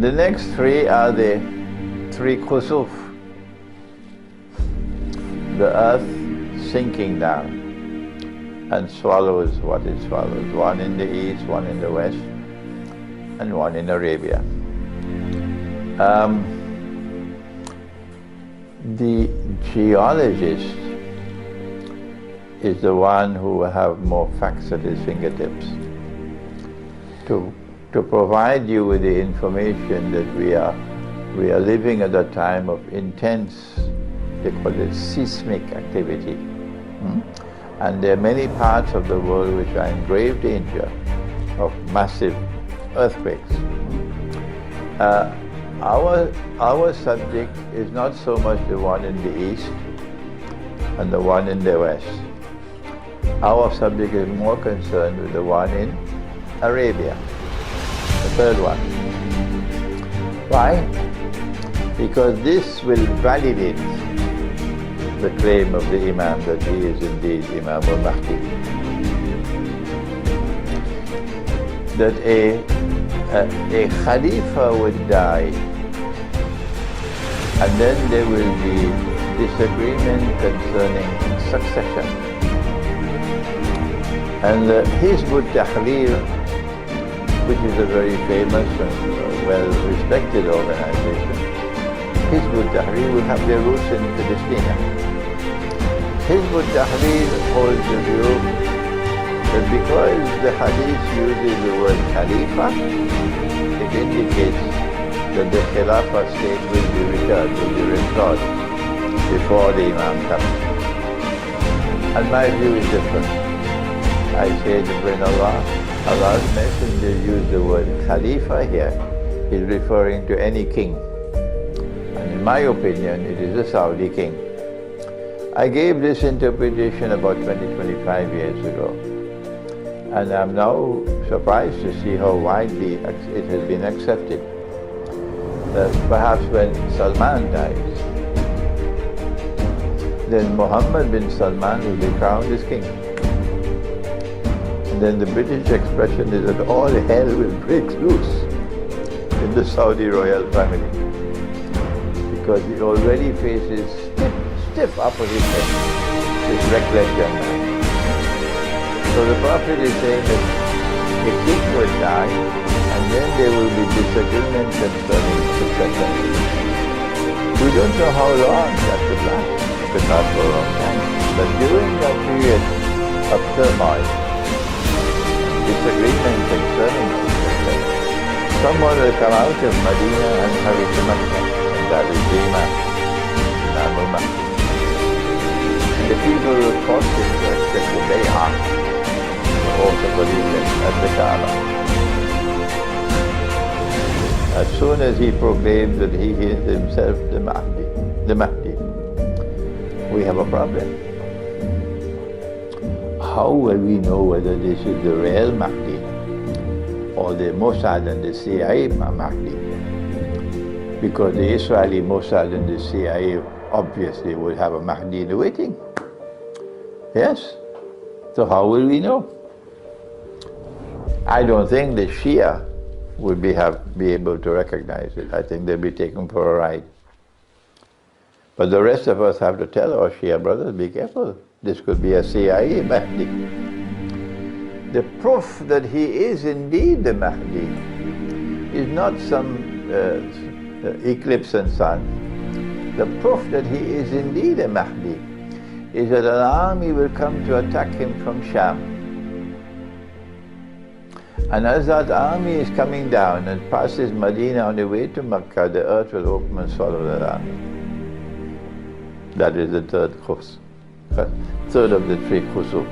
The next three are the three Khusf. The earth sinking down and swallows what it swallows. One in the east, one in the west, and one in Arabia. The geologist is the one who will have more facts at his fingertips to provide you with the information that we are living at a time of intense, they call it seismic activity. And there are many parts of the world which are in grave danger of massive earthquakes. Our subject is not so much the one in the east and the one in the west. Our subject is more concerned with the one in Arabia, the third one. Why? Because this will validate the claim of the Imam that he is indeed Imam al-Mahdi. That a Khalifa would die, and then there will be disagreement concerning succession. And Hizb ut-Tahrir, which is a very famous and well-respected organization, Hizb ut-Tahrir will have their roots in Palestine. Hizb ut-Tahrir holds the view that because the hadith uses the word Khalifa, it indicates that the Khilafah state will be returned, will be restored before the Imam comes. And my view is different. I say that when Allah's Messenger used the word Khalifa here, he's referring to any king. And in my opinion, it is a Saudi king. I gave this interpretation about 20-25 years ago. And I'm now surprised to see how widely it has been accepted. Perhaps when Salman dies, then Muhammad bin Salman will be crowned as king. And then the British expression is that all hell will break loose in the Saudi royal family, because he already faces stiff opposition, this reckless young man. So the Prophet is saying that a king will die, and then there will be disagreement concerning succession. We don't know how long that could last. It could last for a long time. But during that period of turmoil, disagreement concerning succession, someone will come out of Medina and hurry to Mecca, and that is the Imam al-Mahdi. The people will force him to accept the bay'ah, the oath of allegiance at the Kaaba. As soon as he proclaims that he is himself the Mahdi, we have a problem. How will we know whether this is the real Mahdi or the Mossad and the CIA Mahdi? Because the Israeli Mossad and the CIA obviously would have a Mahdi in the waiting. Yes? So how will we know? I don't think the Shia would be able to recognize it. I think they'll be taken for a ride. But the rest of us have to tell our Shia brothers, be careful. This could be a CIA Mahdi. The proof that he is indeed the Mahdi is not some eclipse and sun. The proof that he is indeed a Mahdi is that an army will come to attack him from Sham. And as that army is coming down and passes Medina on the way to Mecca, the earth will open and swallow that army. That is the third Khusf, third of the three Khusuf.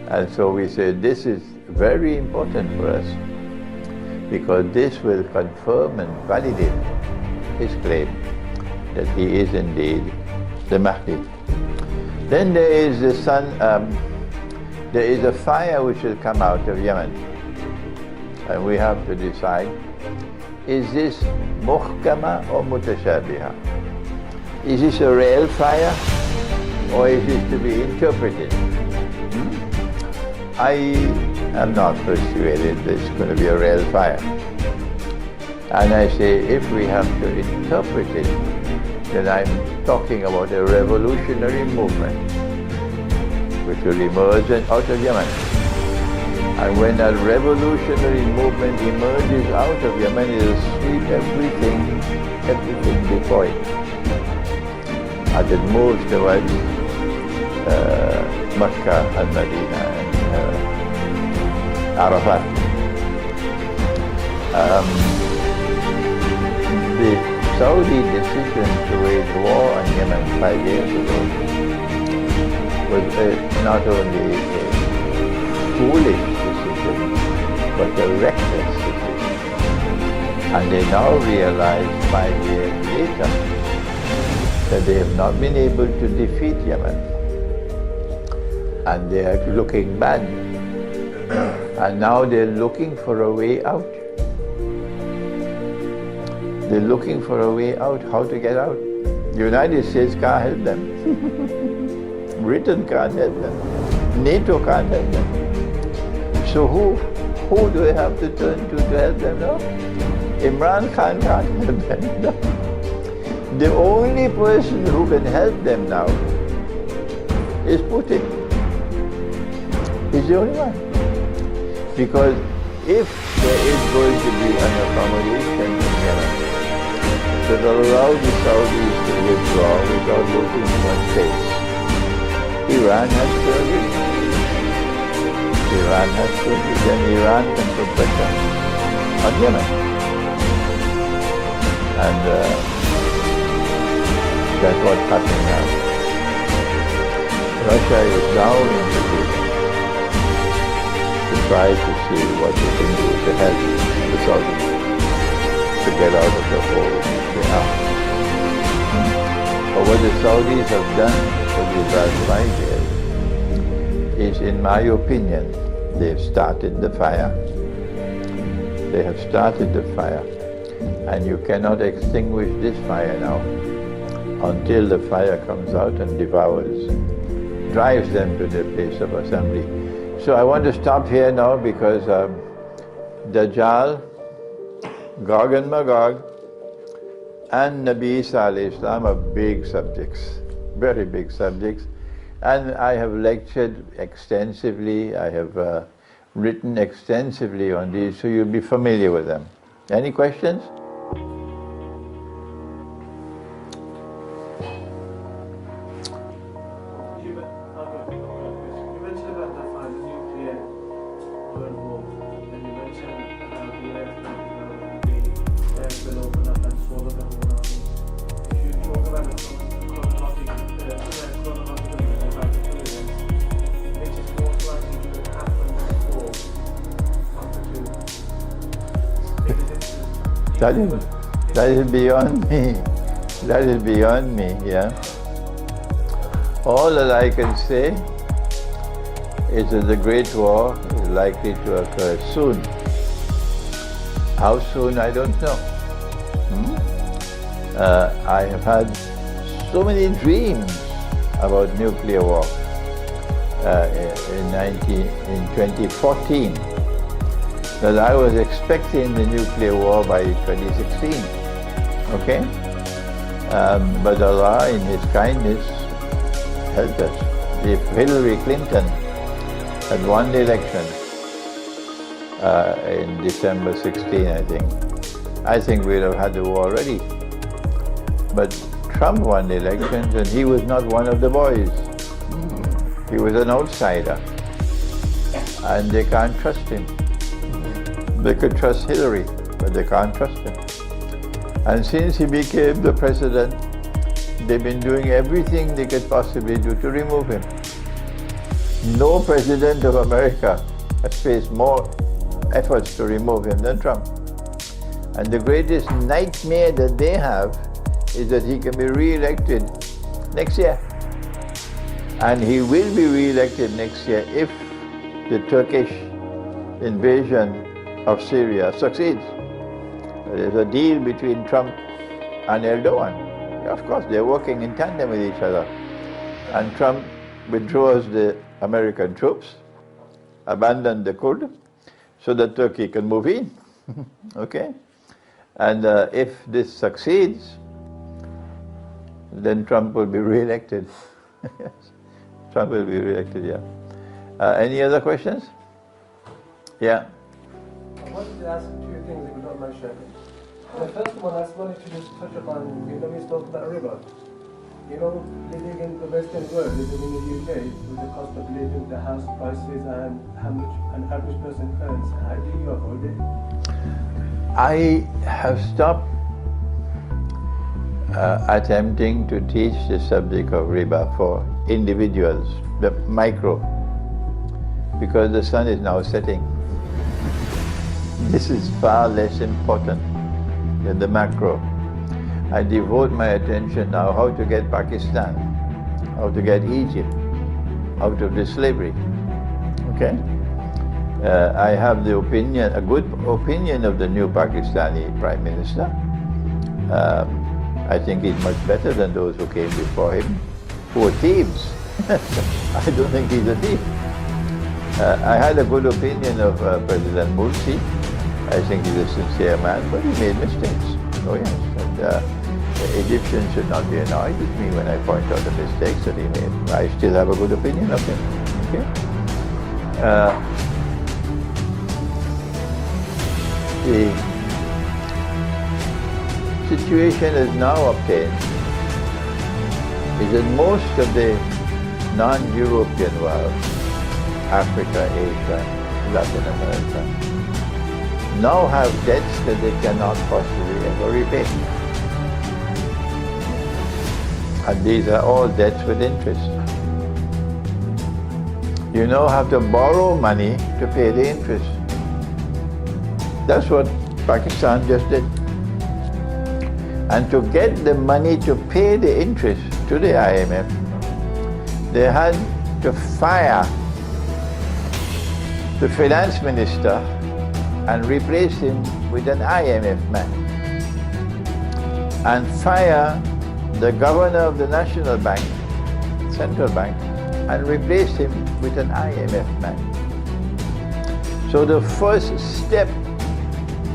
And so we say this is very important for us, because this will confirm and validate his claim that he is indeed the Mahdi. Then there is the sun, there is a fire which will come out of Yemen. And we have to decide, is this muhkama or mutashabiha? Is this a real fire, or is this to be interpreted? I am not persuaded that it's going to be a real fire. And I say, if we have to interpret it, then I'm talking about a revolutionary movement which will emerge out of Yemen. And when a revolutionary movement emerges out of Yemen, it will sweep everything before it. As it moves towards Mecca and Medina and Arafat. The Saudi decision to wage war on Yemen 5 years ago was not only a foolish decision, but a reckless decision. And they now realize 5 years later that they have not been able to defeat Yemen. And they are looking bad. And now they're looking for a way out. They're looking for a way out, how to get out. The United States can't help them. Britain can't help them. NATO can't help them. So who do they have to turn to help them now? Imran Khan can't help them now. The only person who can help them now is Putin. He's the only one. Because if there is going to be an accommodation in Yemen that allow the Saudis to withdraw without looking for space, Iran has to agree. Iran has to agree. Then Iran can put pressure on Yemen. And that's what's happening now. Russia is now intervening to try to see what they can do to help the Saudis to get out of the hole they are. But what the Saudis have done for the last 5 years is, in my opinion, they've started the fire. They have started the fire. And you cannot extinguish this fire now until the fire comes out and devours, drives them to their place of assembly. So I want to stop here now because Dajjal, Gog and Magog, and Nabi Isa alayhi Islam are big subjects, very big subjects. And I have lectured extensively, I have written extensively on these, so you'll be familiar with them. Any questions? That is beyond me. That is beyond me, yeah. All that I can say is that the Great War is likely to occur soon. How soon, I don't know. I have had so many dreams about nuclear war in 2014. That I was expecting the nuclear war by 2016, okay? But Allah, in His kindness, helped us. If Hillary Clinton had won the election in December 16, I think we'd have had the war already. But Trump won the elections and he was not one of the boys. He was an outsider. And they can't trust him. They could trust Hillary, but they can't trust him. And since he became the president, they've been doing everything they could possibly do to remove him. No president of America has faced more efforts to remove him than Trump. And the greatest nightmare that they have is that he can be re-elected next year. And he will be re-elected next year if the Turkish invasion of Syria succeeds. There's a deal between Trump and Erdogan. Of course, they're working in tandem with each other. And Trump withdraws the American troops, abandons the Kurd, so that Turkey can move in. Okay? And if this succeeds, then Trump will be re-elected. Yes, Trump will be re-elected, yeah. Any other questions? Yeah. I wanted to ask two things if you don't mind sharing. The first one, I just wanted to just touch upon, we spoke about riba. Living in the Western world, living in the UK, with the cost of living, the house prices, and how much an average person earns, how do you avoid it? I have stopped attempting to teach the subject of riba for individuals, the micro, because the sun is now setting. This is far less important than the macro. I devote my attention now how to get Pakistan, how to get Egypt out of the slavery. Okay? I have the opinion, a good opinion of the new Pakistani Prime Minister. I think he's much better than those who came before him, who were thieves. I don't think he's a thief. I had a good opinion of President Morsi. I think he's a sincere man, but he made mistakes. Oh yes, and the Egyptians should not be annoyed with me when I point out the mistakes that he made. I still have a good opinion of him. Okay? The situation is now obtained is that most of the non-European world, Africa, Asia, Latin America, now have debts that they cannot possibly ever repay. And these are all debts with interest. You now have to borrow money to pay the interest. That's what Pakistan just did. And to get the money to pay the interest to the IMF, they had to fire the finance minister and replace him with an IMF man, and fire the governor of the National Bank, Central Bank, and replace him with an IMF man. So the first step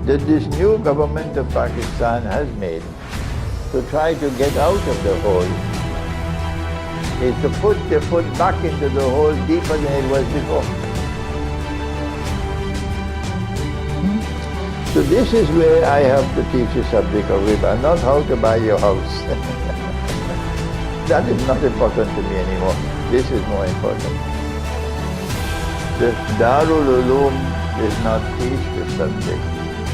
that this new government of Pakistan has made to try to get out of the hole is to put the foot back into the hole deeper than it was before. So this is where I have to teach the subject of riba, not how to buy your house. That is not important to me anymore. This is more important. The Darul Uloom does not teach the subject.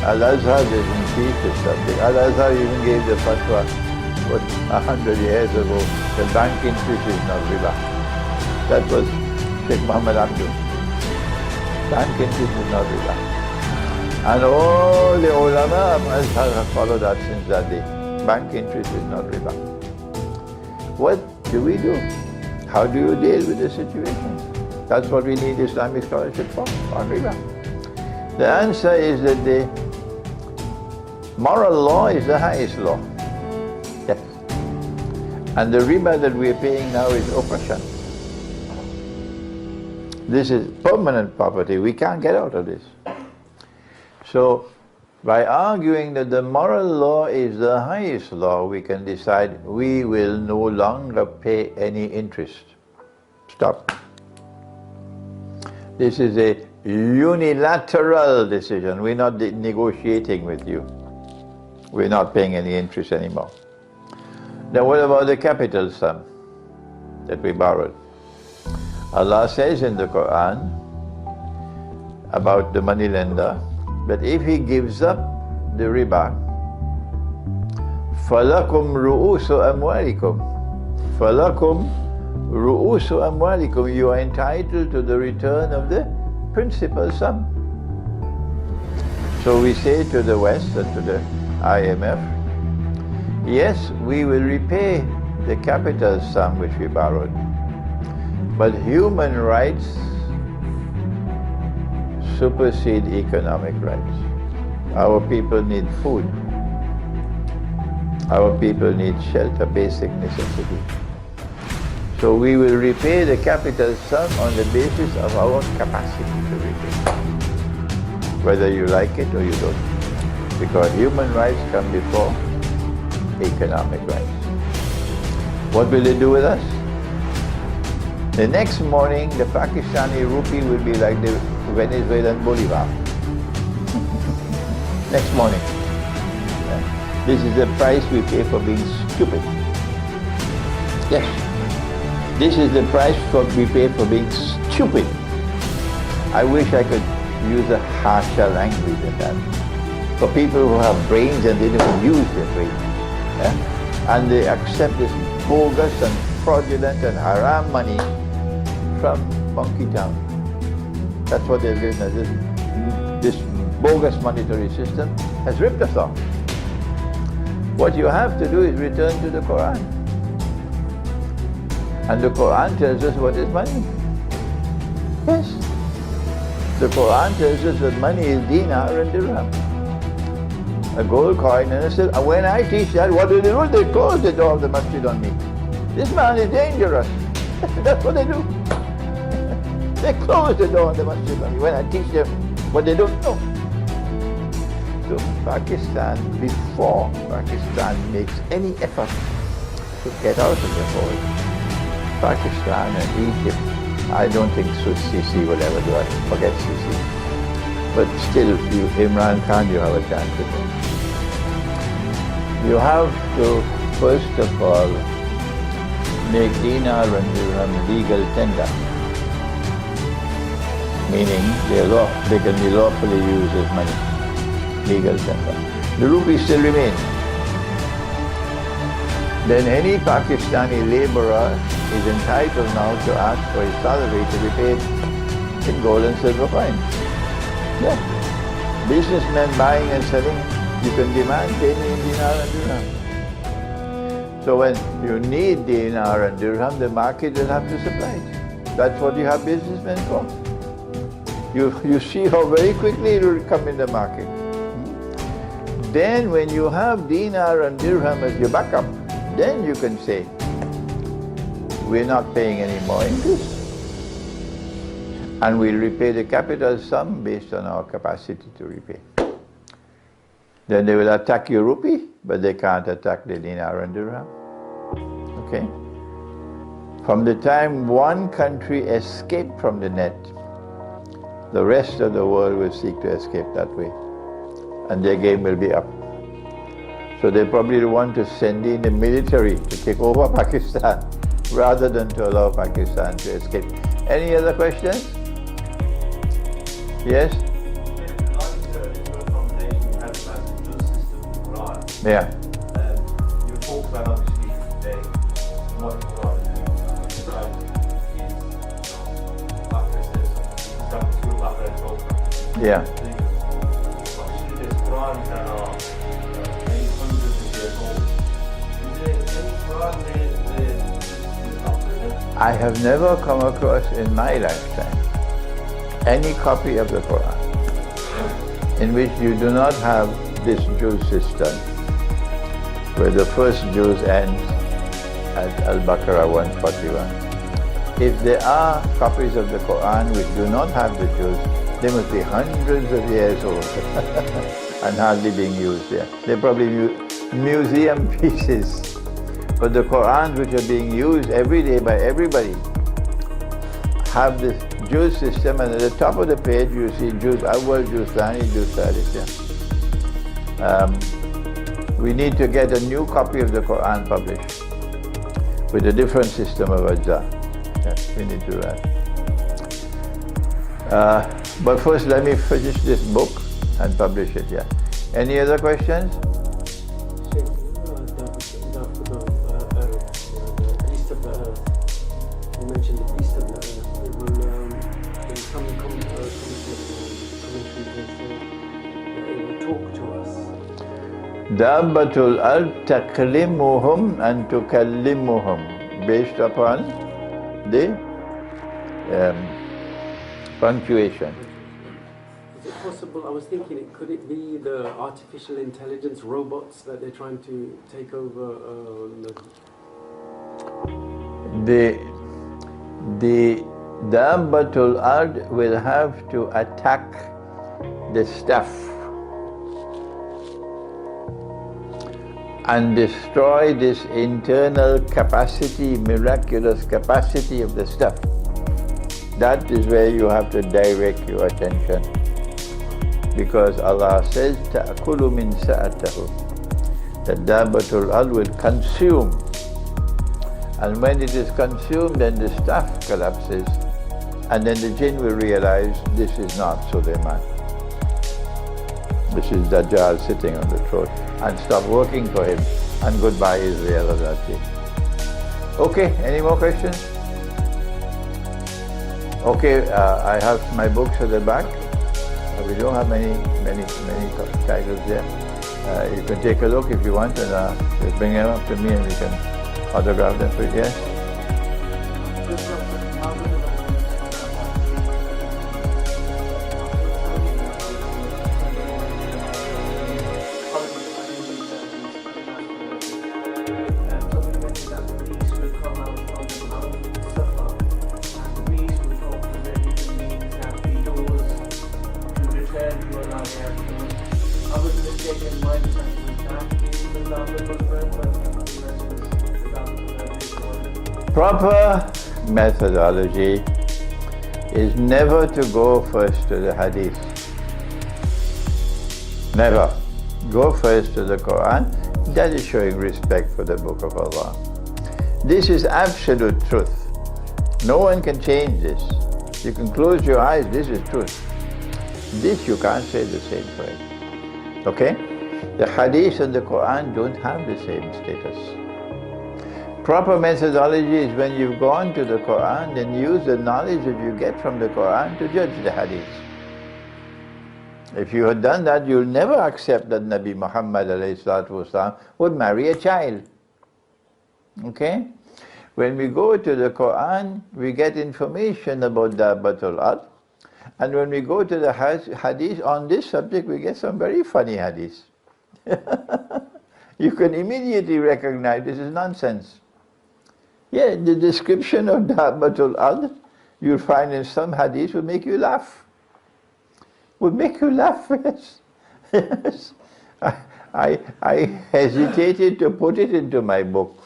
Al-Azhar doesn't teach the subject. Al-Azhar even gave the fatwa, 100 years ago, the bank interest is not riba. That was Sheikh Muhammad Abdul. Bank interest is not riba. And all the ulama of Azhar have followed that since that day. Bank interest is not riba. What do we do? How do you deal with the situation? That's what we need Islamic scholarship for, on riba. The answer is that the moral law is the highest law. Yes. And the riba that we are paying now is oppression. This is permanent property. We can't get out of this. So, by arguing that the moral law is the highest law, we can decide we will no longer pay any interest. Stop. This is a unilateral decision. We're not negotiating with you. We're not paying any interest anymore. Now what about the capital sum that we borrowed? Allah says in the Quran about the moneylender, but if he gives up the riba, فَلَكُمْ رُؤُوسُ أَمْوَالِكُمْ فَلَكُمْ رُؤُوسُ أَمْوَالِكُمْ You are entitled to the return of the principal sum. So we say to the West and to the IMF, yes, we will repay the capital sum which we borrowed, but human rights supersede economic rights. Our people need food. Our people need shelter, basic necessity. So we will repay the capital sum on the basis of our capacity to repay, whether you like it or you don't. because human rights come before economic rights. What will they do with us? The next morning, the Pakistani rupee will be like the Venezuelan bolivar. Next morning. This is the price we pay for being stupid. Yes. This is the price we pay for being stupid. I wish I could use a harsher language than that. For people who have brains and they don't use their brains. And they accept this bogus and fraudulent and haram money from Monkey Town. That's what they're doing. This bogus monetary system has ripped us off. What you have to do is return to the Quran. And the Quran tells us what is money. Yes. The Quran tells us that money is dinar and dirham. A gold coin and a silver. And when I teach that, what do? They close the door of the masjid on me. This man is dangerous. That's what they do. They close the door of the masjid on me when I teach them what they don't know. So Pakistan, before Pakistan makes any effort to get out of the hole, Pakistan and Egypt, I don't think Sisi will ever do it. Forget Sisi. But still, Imran Khan, you have a chance with him. You have to, first of all, make dinar and dirham legal tender. Meaning they can be lawfully used as money. Legal tender. The rupee still remains. Then any Pakistani laborer is entitled now to ask for his salary to be paid in gold and silver coins. Yeah. Businessmen buying and selling, you can demand pay me in dinar and dirham. So when you need dinar and dirham, the market will have to supply it. That's what you have businessmen for. You see how very quickly it will come in the market. Then when you have dinar and dirham as your backup, then you can say, we're not paying any more interest. And we'll repay the capital sum based on our capacity to repay. Then they will attack your rupee, but they can't attack the dinar and dirham. Okay? From the time one country escaped from the net, the rest of the world will seek to escape that way. And their game will be up. So they probably want to send in the military to take over Pakistan rather than to allow Pakistan to escape. Any other questions? Yes? Yeah. You talk about obviously today what God is Yeah. I have never come across in my lifetime any copy of the Quran in which you do not have this juz system where the first juz ends at Al-Baqarah 141. If there are copies of the Quran which do not have the juz, they must be hundreds of years old and hardly being used there. They're probably museum pieces. But the Qurans which are being used every day by everybody have this juz system, and at the top of the page you see juz awwal, juz thani, juz thalith. We need to get a new copy of the Quran published with a different system of ajza. We need to do that. But first let me finish this book and publish it. Any other questions? Dabbatul ard taklimuhum and tukallimuhum, based upon the punctuation. Is it possible, I was thinking, could it be the artificial intelligence robots that they're trying to take over? The Dabbatul ard will have to attack the stuff and destroy this internal capacity, miraculous capacity of the stuff. That is where you have to direct your attention. Because Allah says, تَأْكُلُ مِنْ سَأَتَهُ. The dabbatul ard will consume. And when it is consumed, then the stuff collapses. And then the jinn will realize this is not Sulaiman. This is Dajjal sitting on the throne. And stop working for him. And goodbye Israel of that day. Okay, any more questions? Okay, I have my books at the back. We don't have many titles there. You can take a look if you want, and just bring them up to me and we can autograph them for you. Yes? Proper methodology is never to go first to the hadith. Never. Go first to the Quran. That is showing respect for the Book of Allah. This is absolute truth. No one can change this. You can close your eyes, this is truth. This you can't say the same for it. Okay? The hadith and the Quran don't have the same status. Proper methodology is when you've gone to the Quran, then use the knowledge that you get from the Quran to judge the hadith. If you had done that, you'll never accept that Nabi Muhammad ﷺ would marry a child. Okay? When we go to the Quran, we get information about Dabbatul Ard. And when we go to the hadith on this subject, we get some very funny hadiths. You can immediately recognize this is nonsense. Yeah, the description of Dabbatul Ard, you'll find in some hadiths will make you laugh. Would make you laugh, yes. Yes. I hesitated to put it into my book.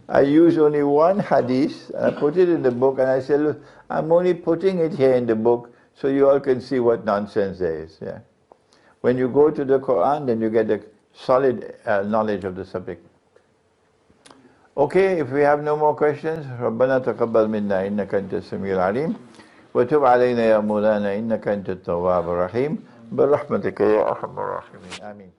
I used only one hadith, and I put it in the book, and I said, look, I'm only putting it here in the book so you all can see what nonsense there is. Yeah. When you go to the Quran, then you get a solid knowledge of the subject. Okay, if we have no more questions, ربنا تقبل منا إنك أنت السميع العليم وتب علينا يا مولانا إنك أنت التواب الرحيم برحمتك يا أرحم الراحمين آمين.